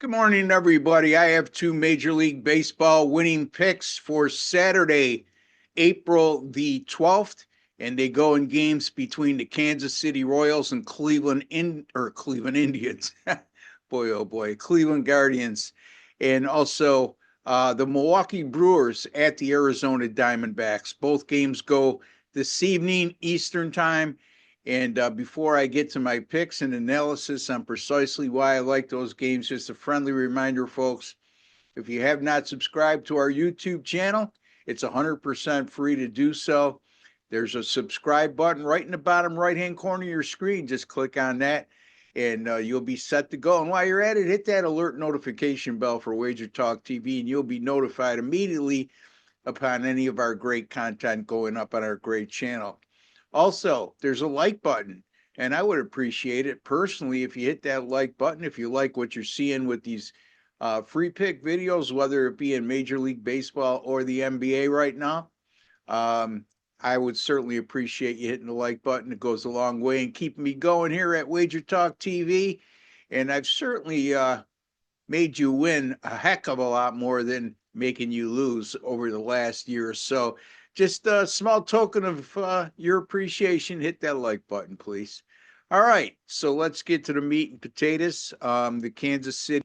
Good morning, everybody. I have two Major League Baseball winning picks for Saturday, April the 12th, and they go in games between the Kansas City Royals and Cleveland Indians. Boy, oh boy, Cleveland Guardians, and also the Milwaukee Brewers at the Arizona Diamondbacks. Both games go this evening, Eastern Time. And before I get to my picks and analysis on precisely why I like those games, just a friendly reminder, folks, if you have not subscribed to our YouTube channel, it's 100% free to do so. There's a subscribe button right in the bottom right-hand corner of your screen. Just click on that, and you'll be set to go. And while you're at it, hit that alert notification bell for WagerTalk TV, and you'll be notified immediately upon any of our great content going up on our great channel. Also, there's a like button, and I would appreciate it personally if you hit that like button if you like what you're seeing with these free pick videos, whether it be in Major League Baseball or the NBA right now. I would certainly appreciate you hitting the like button. It goes a long way in keeping me going here at WagerTalk TV, and I've certainly made you win a heck of a lot more than making you lose over the last year or so. Just a small token of your appreciation. Hit that like button, please. All right, so let's get to the meat and potatoes. The Kansas City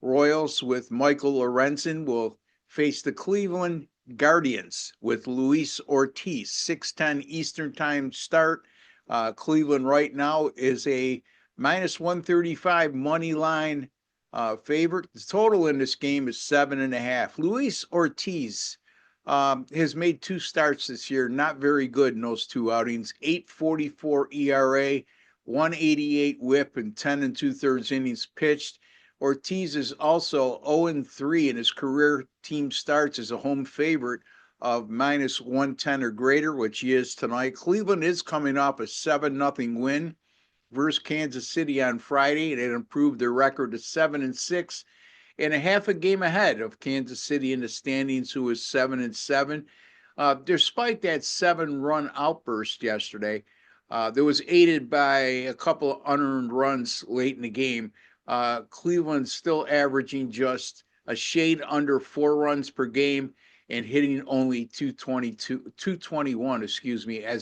Royals with Michael Lorenzen will face the Cleveland Guardians with Luis Ortiz. 6:10 Eastern Time start. Cleveland right now is a minus 135 money line favorite. The total in this game is 7.5. Luis Ortiz has made two starts this year, not very good in those two outings. 8.44 ERA, 188 WHIP, and 10 2/3 innings pitched. Ortiz is also 0-3 in his career team starts as a home favorite of minus 110 or greater, which he is tonight. Cleveland is coming off a 7-0 win versus Kansas City on Friday, and it improved their record to 7-6 and a half a game ahead of Kansas City in the standings, who is 7-7. Despite that 7-run outburst yesterday, that was aided by a couple of unearned runs late in the game. Cleveland's still averaging just a shade under 4 runs per game and hitting only 221, as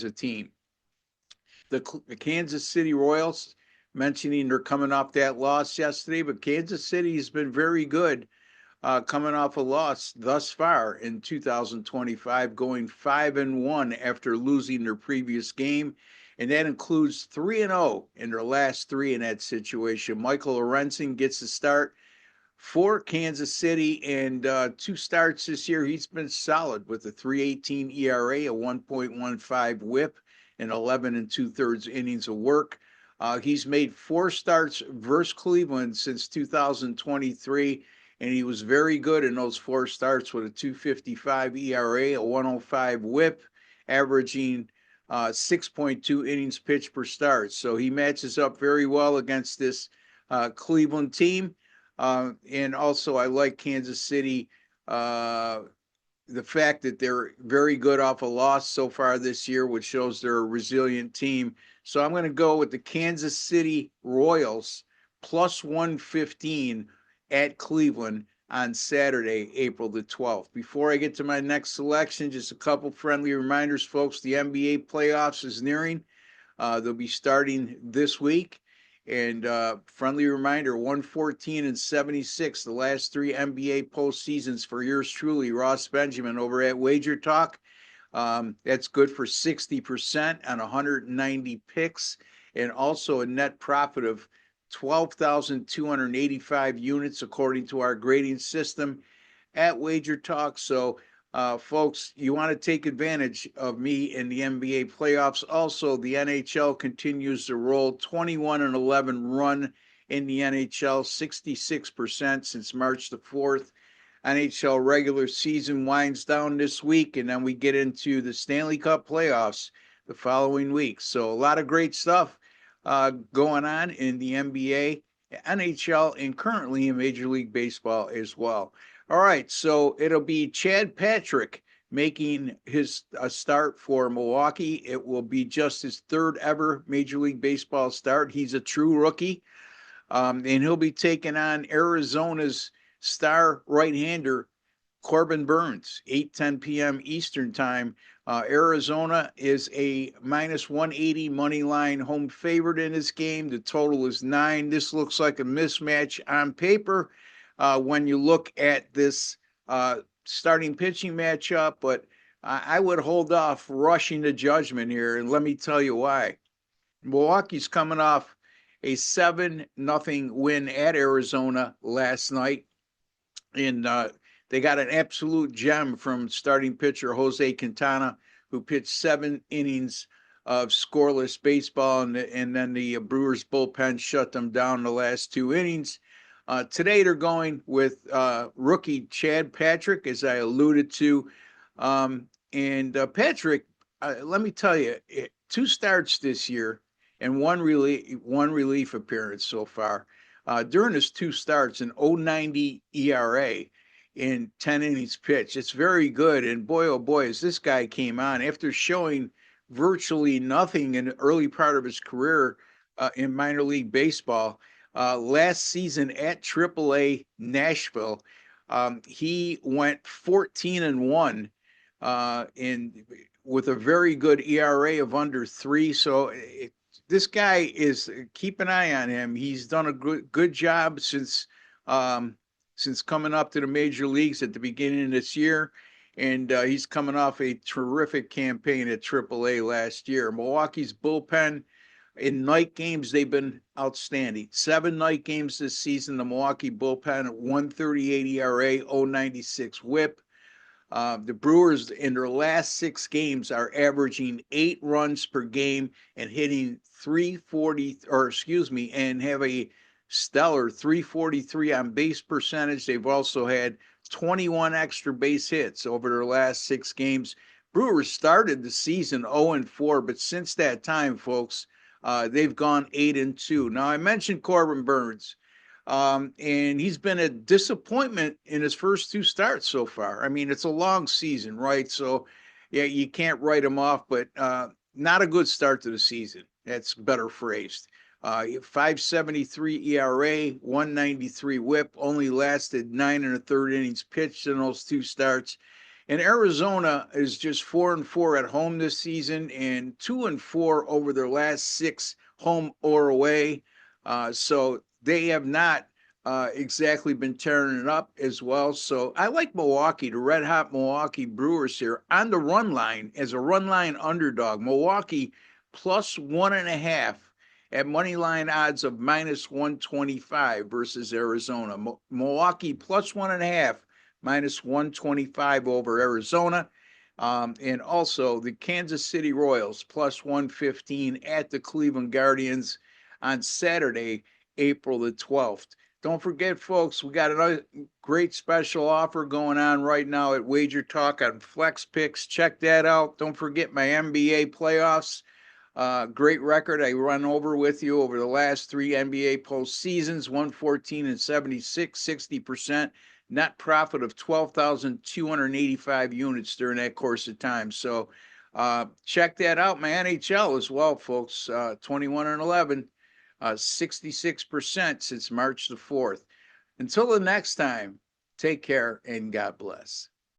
a team. The Kansas City Royals, mentioning they're coming off that loss yesterday, but Kansas City has been very good coming off a loss thus far in 2025, going 5-1 after losing their previous game, and that includes 3-0 in their last 3 in that situation. Michael Lorenzen gets the start for Kansas City, and 2 starts this year. He's been solid with a 3.18 ERA, a 1.15 WHIP, and 11 2/3 innings of work. He's made 4 starts versus Cleveland since 2023, and he was very good in those 4 starts with a 2.55 ERA, a 1.05 WHIP, averaging 6.2 innings pitched per start. So he matches up very well against this Cleveland team. And also, I like Kansas City. The fact that they're very good off a loss so far this year, which shows they're a resilient team. So I'm going to go with the Kansas City Royals plus 115 at Cleveland on Saturday, April the 12th. Before I get to my next selection, just a couple friendly reminders, folks. The NBA playoffs is nearing. They'll be starting this week. And friendly reminder, 114-76, the last 3 NBA postseasons for yours truly, Ross Benjamin over at WagerTalk. That's good for 60% on 190 picks, and also a net profit of 12,285 units according to our grading system at WagerTalk. So folks, you want to take advantage of me in the NBA playoffs. Also, the NHL continues to roll. 21-11 run in the NHL, 66% since March the 4th. NHL regular season winds down this week, and then we get into the Stanley Cup playoffs the following week. So a lot of great stuff going on in the NBA, NHL, and currently in Major League Baseball as well. All right, so it'll be Chad Patrick making his start for Milwaukee. It will be just his 3rd ever Major League Baseball start. He's a true rookie. And he'll be taking on Arizona's star right-hander, Corbin Burns, 8:10 p.m. Eastern Time. Arizona is a minus 180 money line home favorite in this game. The total is 9. This looks like a mismatch on paper when you look at this starting pitching matchup, but I would hold off rushing to judgment here, and let me tell you why. Milwaukee's coming off a 7-0 win at Arizona last night, and they got an absolute gem from starting pitcher Jose Quintana, who pitched 7 innings of scoreless baseball, and then the Brewers bullpen shut them down the last 2 innings. Today they're going with rookie Chad Patrick, as I alluded to. And Patrick, let me tell you, 2 starts this year and one relief appearance so far. During his 2 starts, an 0.90 ERA in 10 innings pitched. It's very good. And boy, oh boy, as this guy came on after showing virtually nothing in the early part of his career in minor league baseball. Last season at AAA Nashville, he went 14-1 with a very good ERA of under 3. So this guy is, keep an eye on him. He's done a good job since coming up to the major leagues at the beginning of this year. And he's coming off a terrific campaign at AAA last year. Milwaukee's bullpen in night games, they've been outstanding. 7 night games this season. The Milwaukee bullpen at 1.38 ERA, 0.96 WHIP. The Brewers in their last 6 games are averaging 8 runs per game and hitting 340, and have a stellar 343 on base percentage. They've also had 21 extra base hits over their last 6 games. Brewers started the season 0-4, but since that time, folks, they've gone 8-2. Now, I mentioned Corbin Burns, and he's been a disappointment in his first 2 starts so far. I mean, it's a long season, right? So, yeah, you can't write him off, but not a good start to the season. That's better phrased. 5.73 ERA, 1.93 WHIP, only lasted 9 1/3 innings pitched in those 2 starts. And Arizona is just 4-4 at home this season and 2-4 over their last 6 home or away. So they have not exactly been tearing it up as well. So I like Milwaukee, the red hot Milwaukee Brewers here on the run line as a run line underdog. Milwaukee plus 1.5 at money line odds of minus 125 versus Arizona. Milwaukee plus 1.5 minus 125 over Arizona. And also the Kansas City Royals plus 115 at the Cleveland Guardians on Saturday, April the 12th. Don't forget, folks, we got another great special offer going on right now at WagerTalk on Flex Picks. Check that out. Don't forget my NBA playoffs. Great record I run over with you over the last 3 NBA postseasons, 114-76, 60%. Net profit of 12,285 units during that course of time. So check that out. My NHL as well, folks. 21-11, 66% since March the 4th. Until the next time, take care and God bless.